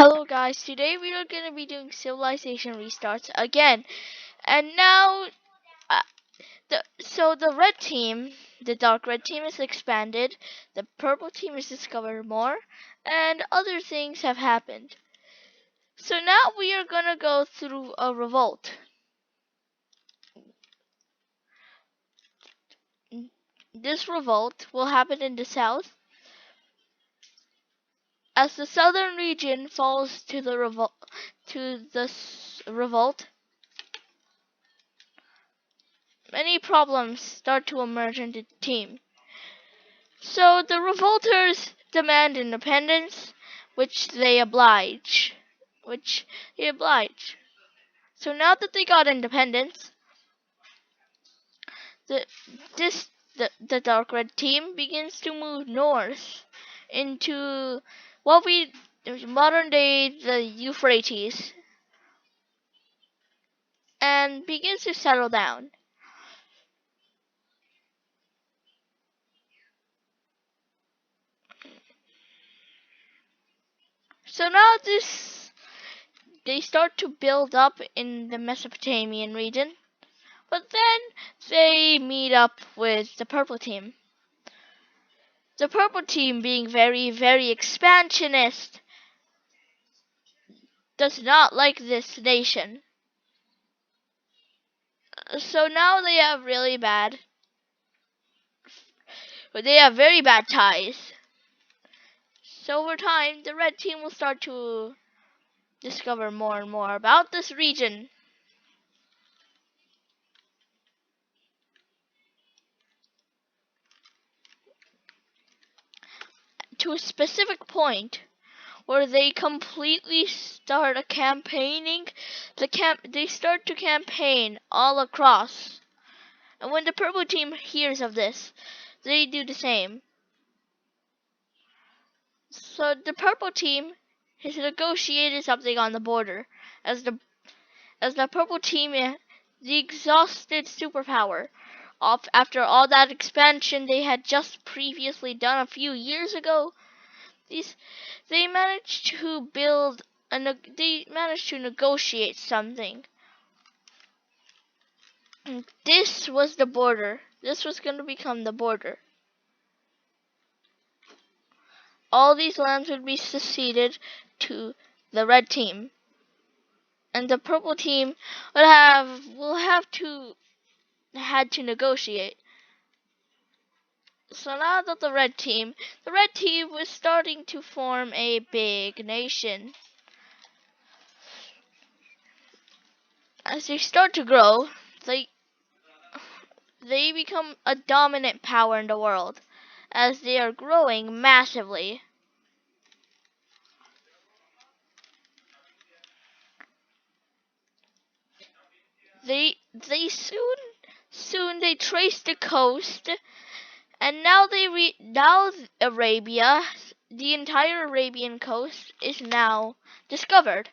Hello guys, today we are going to be doing civilization restarts again. And now, uh, the red team, the dark red team is expanded, the purple team is discovered more, and other things have happened. So now we are going to go through a revolt. This revolt will happen in the south. As the southern region falls to the revolt, many problems start to emerge in the team. So the revolters demand independence, which they oblige. Which they oblige. So now that they got independence, the the dark red team begins to move north into what we modern day the Euphrates and begins to settle down. So now they start to build up in the Mesopotamian region. But then they meet up with the purple team. The purple team, being very, very expansionist, does not like this nation. So now they have very bad ties. So over time, the red team will start to discover more and more about this region. To a specific point where they completely start a campaigning. They start to campaign all across. And when the purple team hears of this, they do the same. So the purple team has negotiated something on the border. As the purple team, the exhausted superpower, after all that expansion they had just previously done a few years ago, they managed to they managed to negotiate something. This was the border. This was going to become the border. All these lands would be seceded to the red team, and the purple team had to negotiate. So now that the red team was starting to form a big nation. As they start to grow, they become a dominant power in the world, as they are growing massively. They soon they traced the coast, and now Arabia, the entire Arabian coast is now discovered.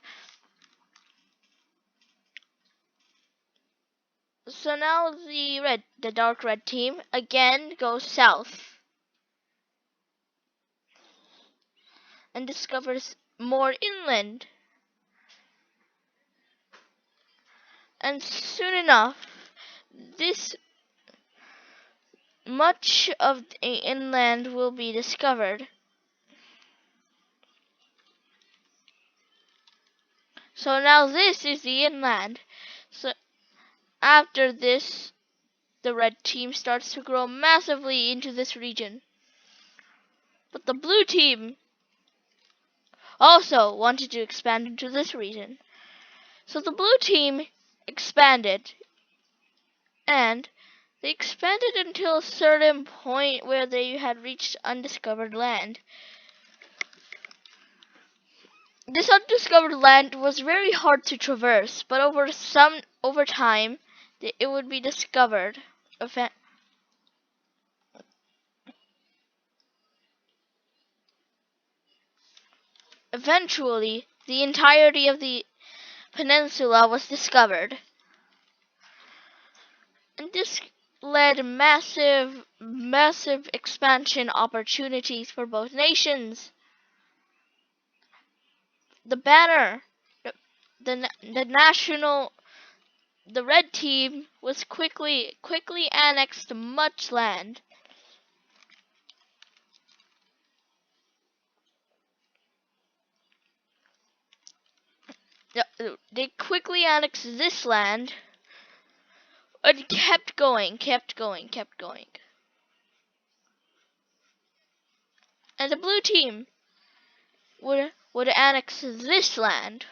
So now the dark red team again goes south and discovers more inland. And soon enough, this much of the inland will be discovered. So now this is the inland. So after this, the red team starts to grow massively into this region. But the blue team also wanted to expand into this region. So the blue team expanded, and they expanded until a certain point where they had reached undiscovered land. This undiscovered land was very hard to traverse, but over time it would be discovered. Eventually, the entirety of the peninsula was discovered, and this led massive expansion opportunities for both nations. the banner, the national, the red team was quickly annexed much land. They quickly annexed this land and kept going. And the blue team would annex this land.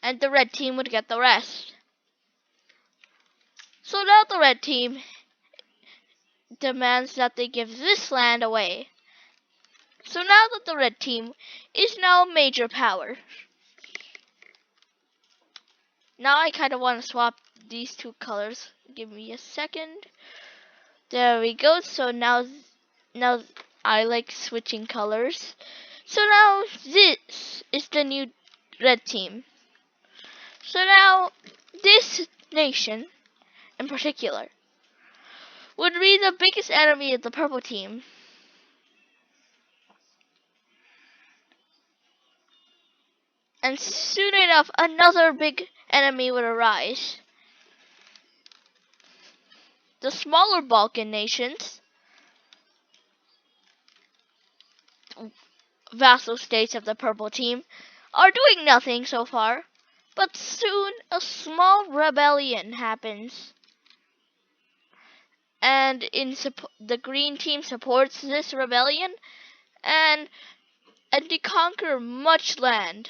And the red team would get the rest. So now the red team demands that they give this land away. So now that the red team is now major power. Now I kind of want to swap these two colors. Give me a second. There we go. So now I like switching colors. So now this is the new red team. So now this nation in particular would be the biggest enemy of the purple team. And soon enough, another big enemy would arise. The smaller Balkan nations, vassal states of the purple team, are doing nothing so far. But soon a small rebellion happens. And the green team supports this rebellion, and they conquer much land,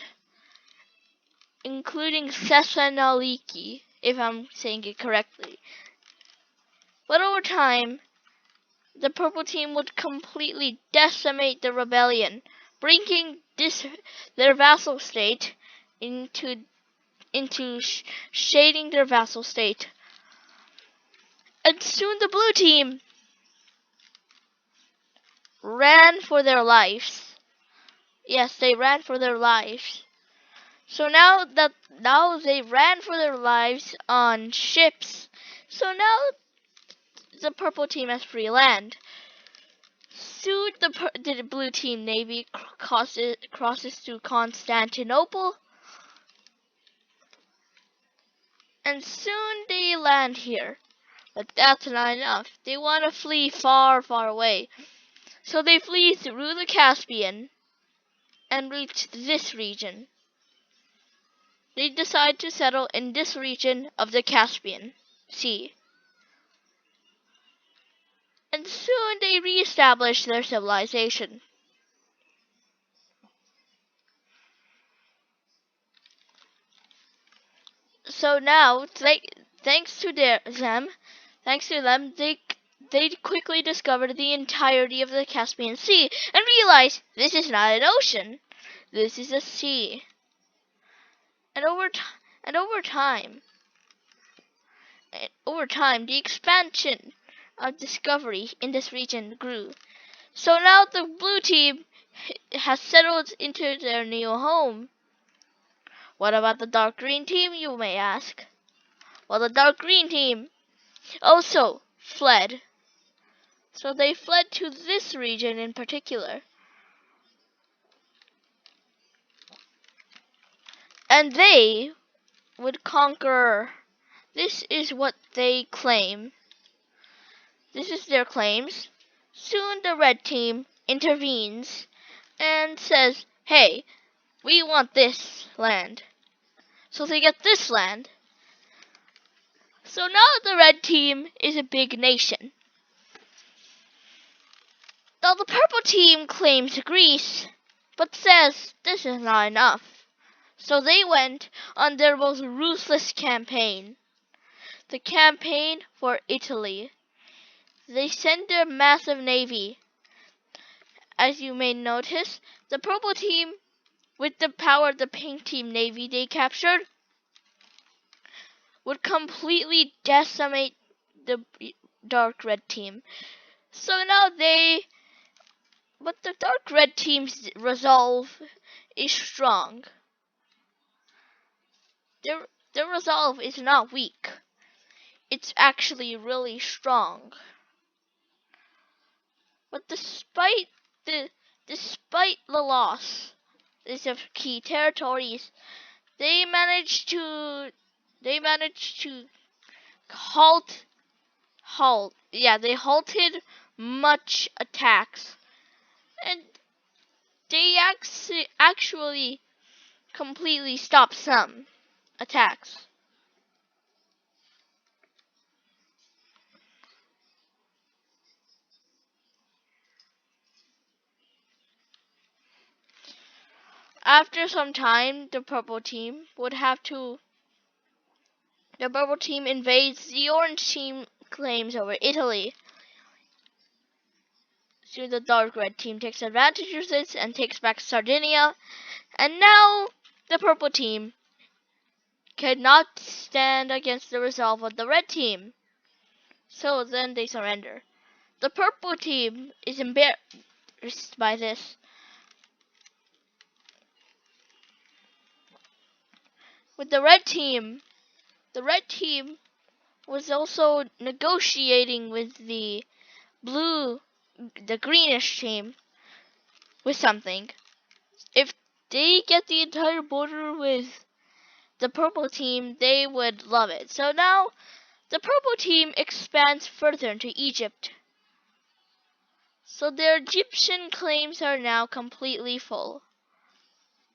including Thessaloniki, if I'm saying it correctly. But over time, the purple team would completely decimate the rebellion, bringing their vassal state into shading their vassal state. And soon the blue team ran for their lives. Yes, they ran for their lives. So now they ran for their lives on ships. So now the purple team has free land. Soon the blue team navy crosses through Constantinople. And soon they land here. But that's not enough. They want to flee far, far away. So they flee through the Caspian and reach this region. They decide to settle in this region of the Caspian Sea. And soon they re-establish their civilization. So now, thanks to them, they quickly discovered the entirety of the Caspian Sea and realized this is not an ocean, this is a sea. And over time, the expansion of discovery in this region grew. So now the blue team has settled into their new home. What about the dark green team, you may ask? Well, the dark green team also fled. So they fled to this region in particular. And they would conquer. This is what they claim. This is their claims. Soon the red team intervenes and says, hey, we want this land. So they get this land. So now the red team is a big nation. Now the purple team claims Greece, but says this is not enough. So they went on their most ruthless campaign. The campaign for Italy. They sent their massive navy. As you may notice, the purple team, with the power of the pink team navy they captured, would completely decimate the dark red team. So now but the dark red team's resolve is strong. Their resolve is not weak. It's actually really strong. But the despite the loss of key territories, they managed to halt they halted much attacks, and they actually completely stopped some attacks. After some time, the purple team invades the orange team claims over Italy. So the dark red team takes advantage of this and takes back Sardinia, and now the purple team cannot stand against the resolve of the red team. So then they surrender. The purple team is embarrassed by this. With the red team was also negotiating with the greenish team with something. If they get the entire border with the purple team, they would love it. So now the purple team expands further into Egypt. So their Egyptian claims are now completely full.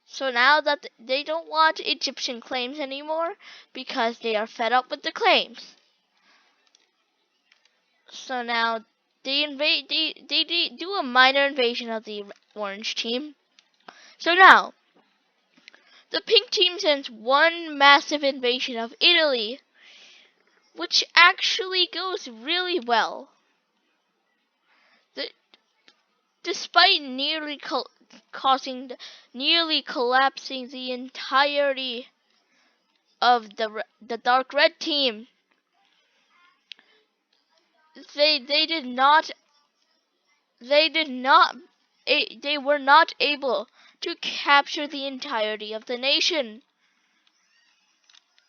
So now that they don't want Egyptian claims anymore because they are fed up with the claims. So now they do a minor invasion of the orange team. So now the pink team sends one massive invasion of Italy, which actually goes really well. Despite nearly collapsing the entirety of the dark red team, they did not they were not able to capture the entirety of the nation.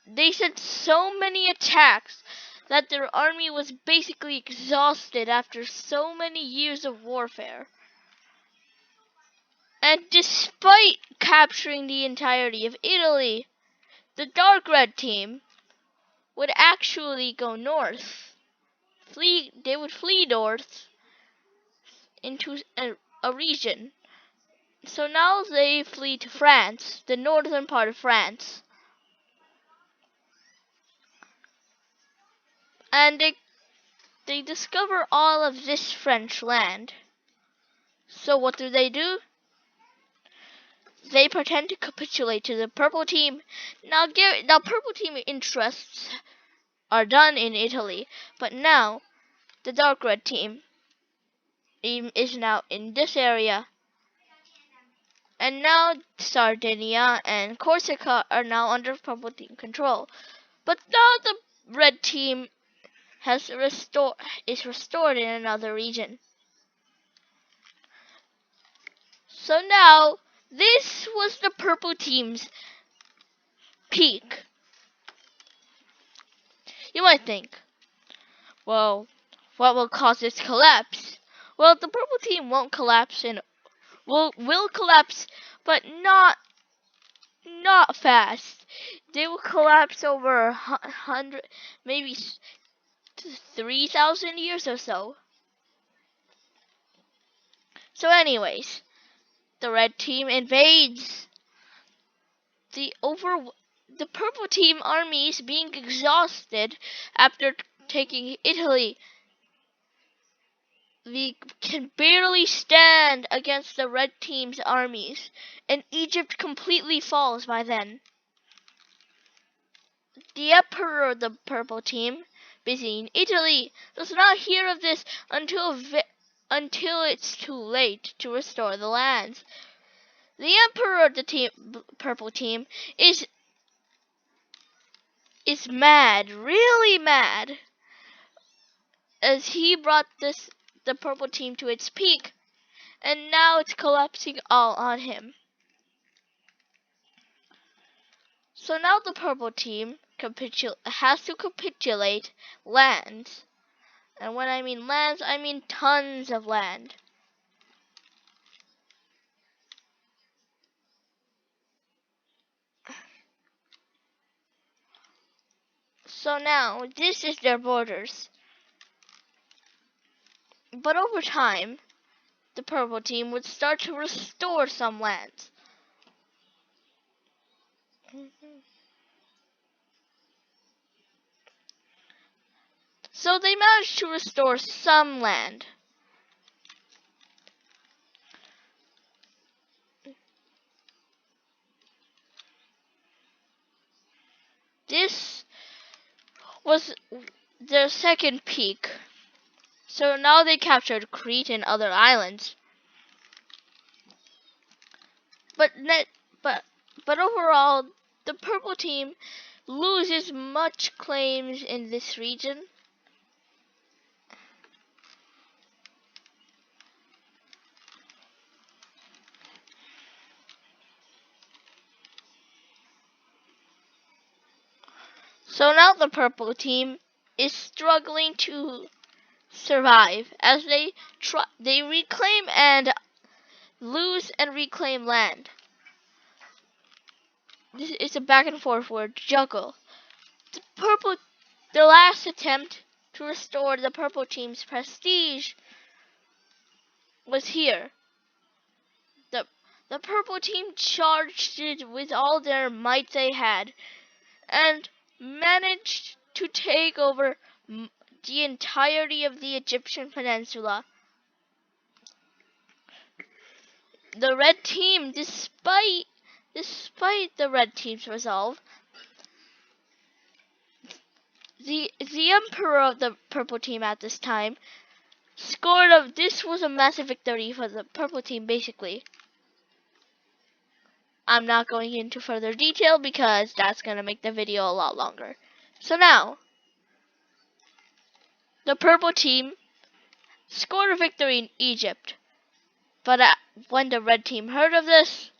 They sent so many attacks that their army was basically exhausted after so many years of warfare. And despite capturing the entirety of Italy, the dark red team would actually go north. They would flee north into a region. So now they flee to France, the northern part of France. And they discover all of this French land. So what do? They pretend to capitulate to the purple team. Now purple team interests are done in Italy, but now the dark red team is now in this area. And now Sardinia and Corsica are now under purple team control. But now the red team is restored in another region. So now this was the purple team's peak. You might think, well, what will cause this collapse? Well, the purple team won't collapse and will collapse, but not fast. They will collapse over 100, maybe 3,000 years or so. So anyways, the red team invades. The purple team armies being exhausted after taking Italy. We can barely stand against the red team's armies, and Egypt completely falls by then. The emperor of the purple team, busy in Italy, does not hear of this until it's too late to restore the lands. The emperor of the purple team is mad, really mad, as he brought the purple team to its peak, and now it's collapsing all on him. So now the purple team has to capitulate lands And when I mean lands, I mean tons of land. So now, this is their borders. But over time, the purple team would start to restore some lands. So they managed to restore some land. This was their second peak. So now they captured Crete and other islands. But net, but overall, the purple team loses much claims in this region. So now the purple team is struggling to survive as they reclaim and lose and reclaim land. This is a back and forth word juggle. The last attempt to restore the purple team's prestige was here. The the purple team charged it with all their might they had and managed to take over the entirety of the Egyptian peninsula. The red team, despite the red team's resolve, the emperor of the purple team at this time this was a massive victory for the purple team basically. I'm not going into further detail because that's going to make the video a lot longer. So now, the purple team scored a victory in Egypt. But when the red team heard of this,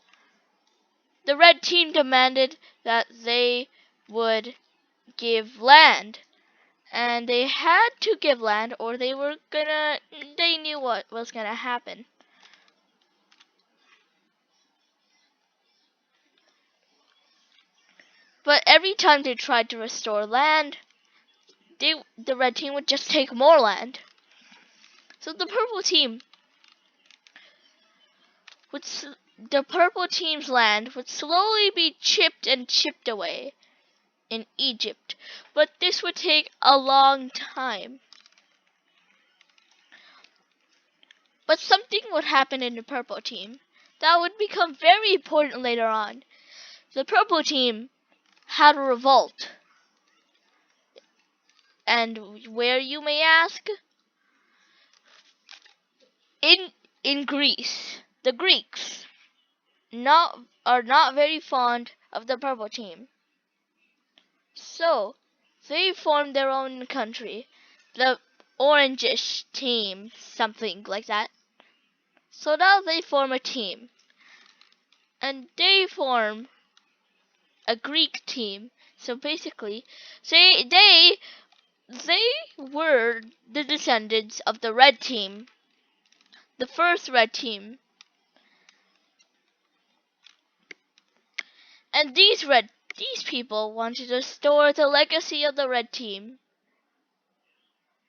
the red team demanded that they would give land. And they had to give land or they knew what was gonna happen. But every time they tried to restore land, the red team would just take more land. So the purple team's land would slowly be chipped away in Egypt, but this would take a long time. But something would happen in the purple team that would become very important later on. The purple team had a revolt. And where, you may ask? In Greece. The Greeks are not very fond of the purple team. So they formed their own country, the orangish team, something like that. So now they form a team. And they form a Greek team. So basically, they were the descendants of the red team, the first red team. And these people wanted to restore the legacy of the red team.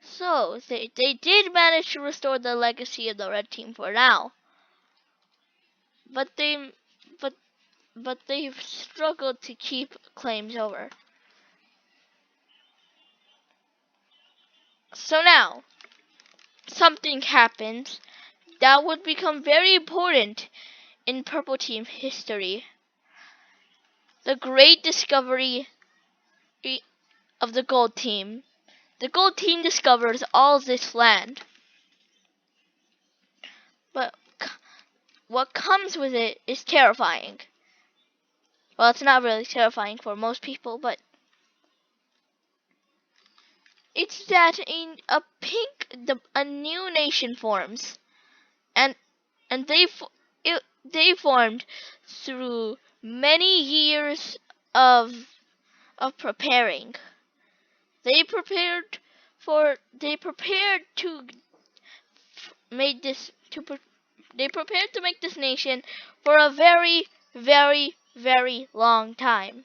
So they did manage to restore the legacy of the red team for now. But they've struggled to keep claims over. So now something happens that would become very important in purple team history. The great discovery of the gold team. The gold team discovers all this land. But what comes with it is terrifying. Well, it's not really terrifying for most people, but it's that a new nation forms, and they formed through many years of preparing. They prepared for they prepared to make this to they prepared to make this nation for a very, very, very long time.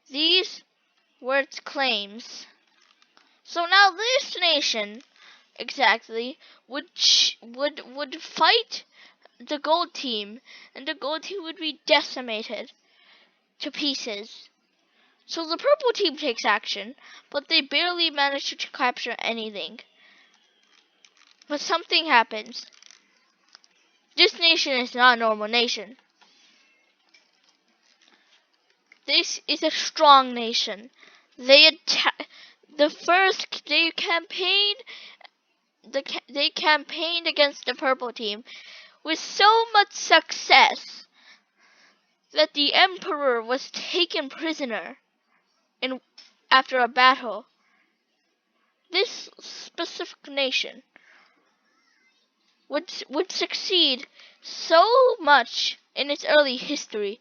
These were its claims. So now this nation exactly would fight the gold team, and the gold team would be decimated to pieces. So the purple team takes action, but they barely manage to capture anything. But something happens. This nation is not a normal nation. This is a strong nation. They attack. The first they campaigned against the purple team with so much success that the emperor was taken prisoner in after a battle. This specific nation would succeed so much in its early history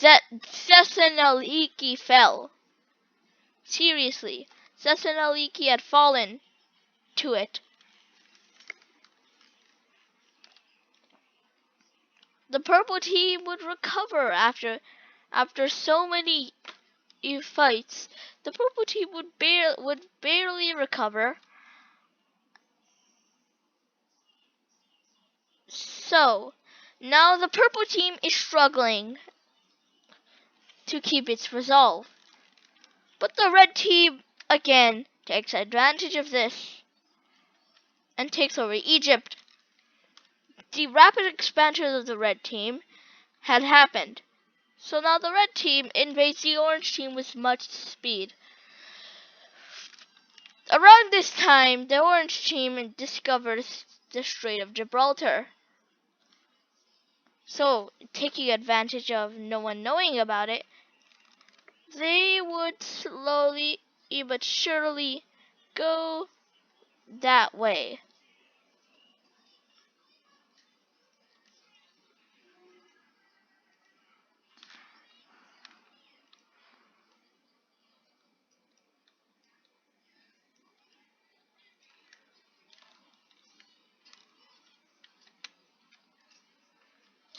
that Thessaloniki fell. Seriously, Thessaloniki had fallen to it. The purple team would recover after so many fights. The purple team would barely recover. So now the purple team is struggling to keep its resolve. But the red team again takes advantage of this and takes over Egypt. The rapid expansion of the red team had happened. So now the red team invades the orange team with much speed. Around this time, the orange team discovers the Strait of Gibraltar. So, taking advantage of no one knowing about it, they would slowly but surely go that way.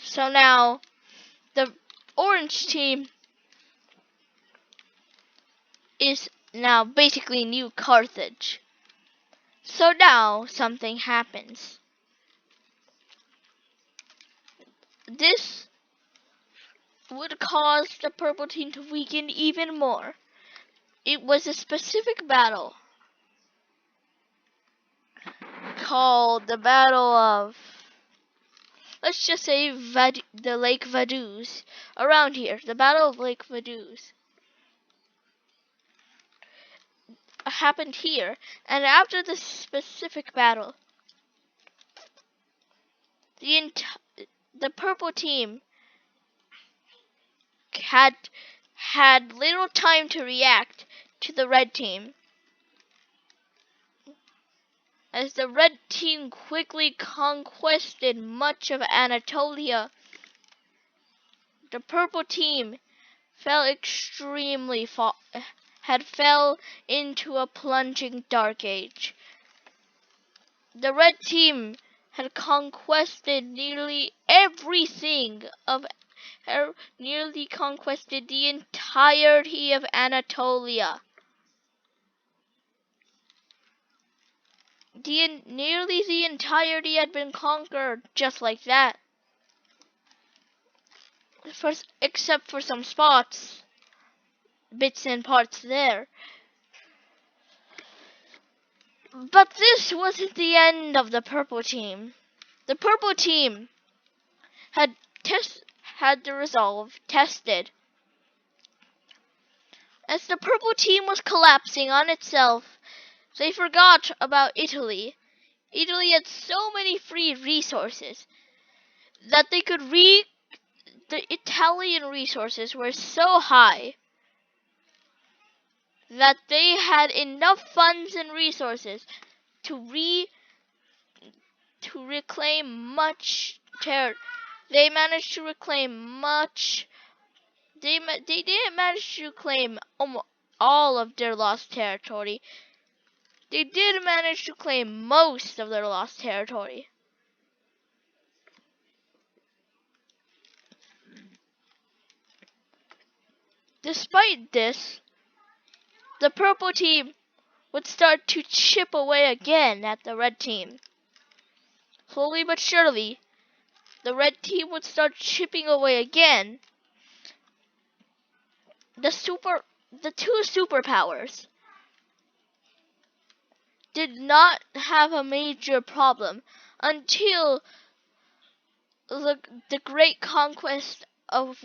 So now, the orange team is now basically New Carthage. So now, something happens. This would cause the purple team to weaken even more. It was a specific battle called the Battle of, let's just say, the Lake Vaduz. Around here, the Battle of Lake Vaduz happened here, and after this specific battle, the the purple team had little time to react to the red team, as the red team quickly conquered much of Anatolia. The purple team fell fell into a plunging dark age. The red team had conquered nearly everything of nearly conquered the entirety of Anatolia. Nearly the entirety had been conquered just like that. Except for some spots, bits and parts there. But this wasn't the end of the purple team. The purple team had had the resolve tested. As the purple team was collapsing on itself, they forgot about Italy. Italy had so many free resources that the Italian resources were so high that they had enough funds and resources to to reclaim much territory. They managed to reclaim much. They didn't manage to claim almost all of their lost territory. They did manage to claim most of their lost territory. Despite this, the purple team would start to chip away again at the red team. Slowly but surely, the red team would start chipping away again. The two superpowers did not have a major problem until the great conquest of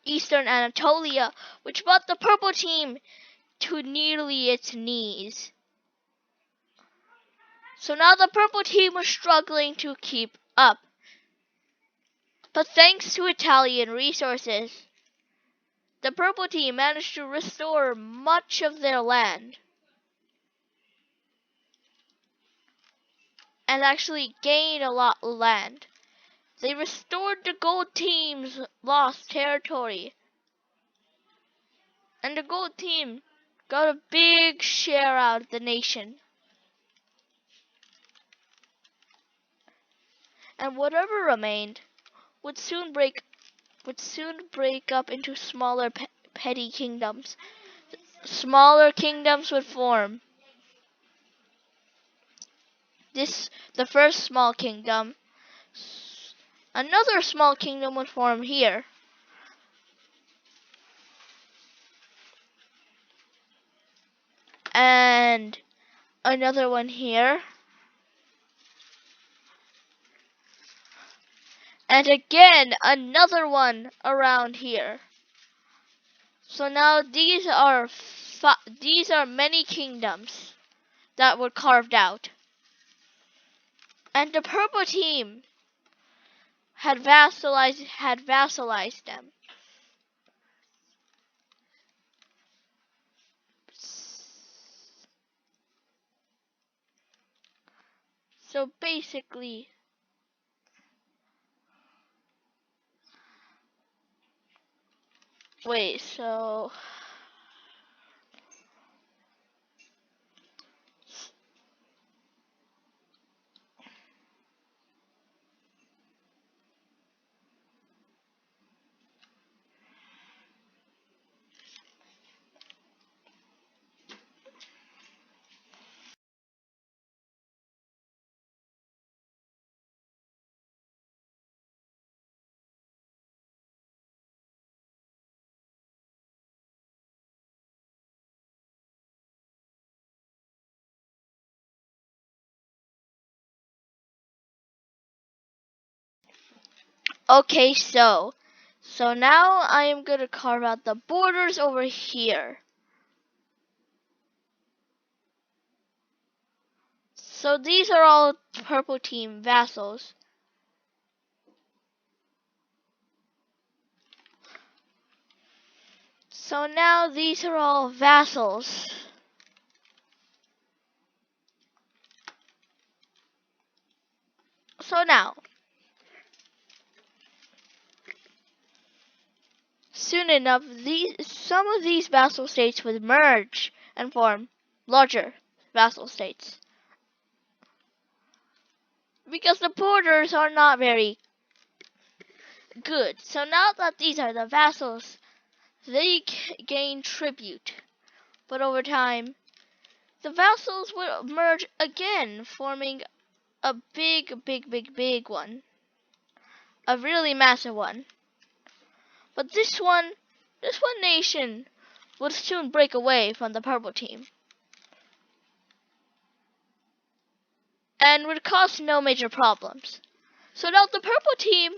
Eastern Anatolia, which brought the purple team to nearly its knees. So now the purple team was struggling to keep up. But thanks to Italian resources, the purple team managed to restore much of their land and actually gain a lot of land. They restored the gold team's lost territory, and the gold team got a big share out of the nation. And whatever remained would soon break up into smaller petty kingdoms. Smaller kingdoms would form. The first small kingdom. Another small kingdom would form here. And another one here. And again, another one around here. So now these are many kingdoms that were carved out. And the purple team had vassalized them. So basically, wait, so okay, so now I am gonna carve out the borders over here. So these are all purple team vassals. So now these are all vassals. So now, soon enough, some of these vassal states would merge and form larger vassal states. Because the borders are not very good. So now that these are the vassals, they gain tribute. But over time, the vassals would merge again, forming a big one. A really massive one. But this one nation would soon break away from the purple team. And would cause no major problems. So now the purple team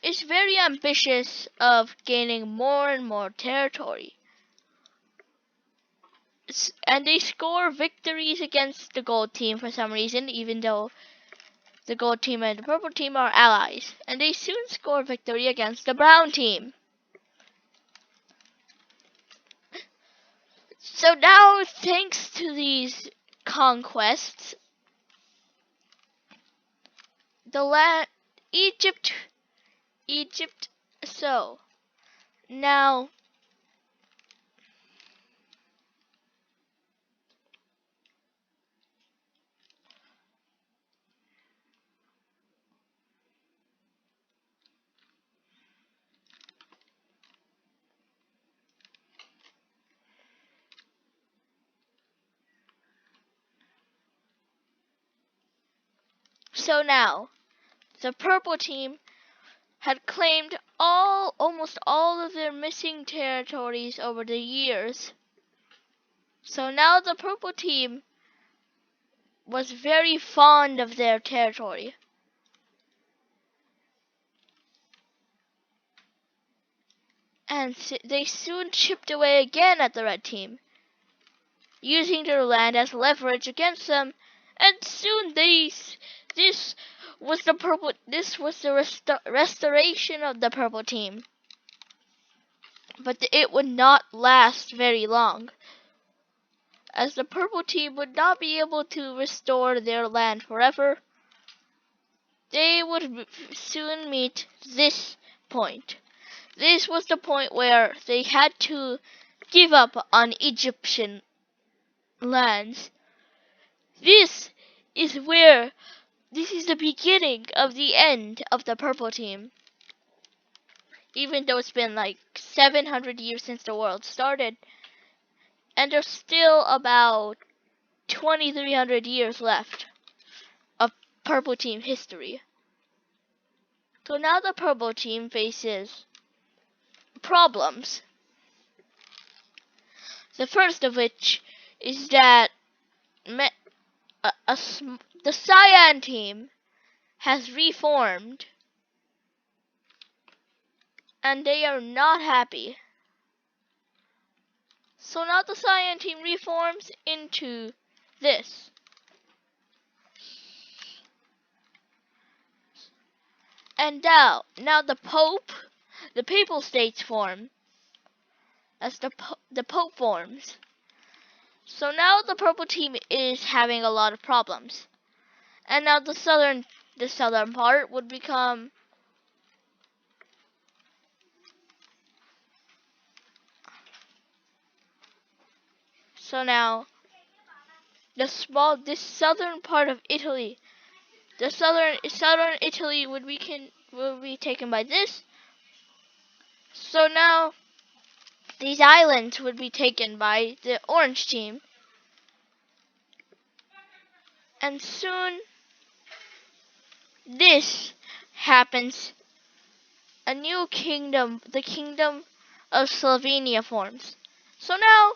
is very ambitious of gaining more and more territory. And they score victories against the gold team for some reason, even though the gold team and the purple team are allies. And they soon score victory against the brown team. So now, thanks to these conquests, the land Egypt Egypt. So now now the purple team had claimed almost all of their missing territories over the years. So now the purple team was very fond of their territory. And they soon chipped away again at the red team, using their land as leverage against them. And soon this was the restoration of the purple team. But it would not last very long, as the purple team would not be able to restore their land forever. They would soon meet this point. This was the point where they had to give up on Egyptian lands. This is the beginning of the end of the purple team. Even though it's been like 700 years since the world started, and there's still about 2,300 years left of purple team history. So now the purple team faces problems. The first of which is that the cyan team has reformed, and they are not happy. So now the cyan team reforms into this. And now the papal states form as the Pope forms. So now the purple team is having a lot of problems. And now the southern part would become now this southern part of Italy, the southern Italy will be taken by this. So now these islands would be taken by the orange team. And soon this happens. A new kingdom, the kingdom of Slovenia forms. So now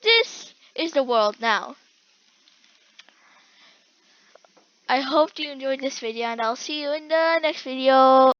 this is the world now. I hope you enjoyed this video, and I'll see you in the next video.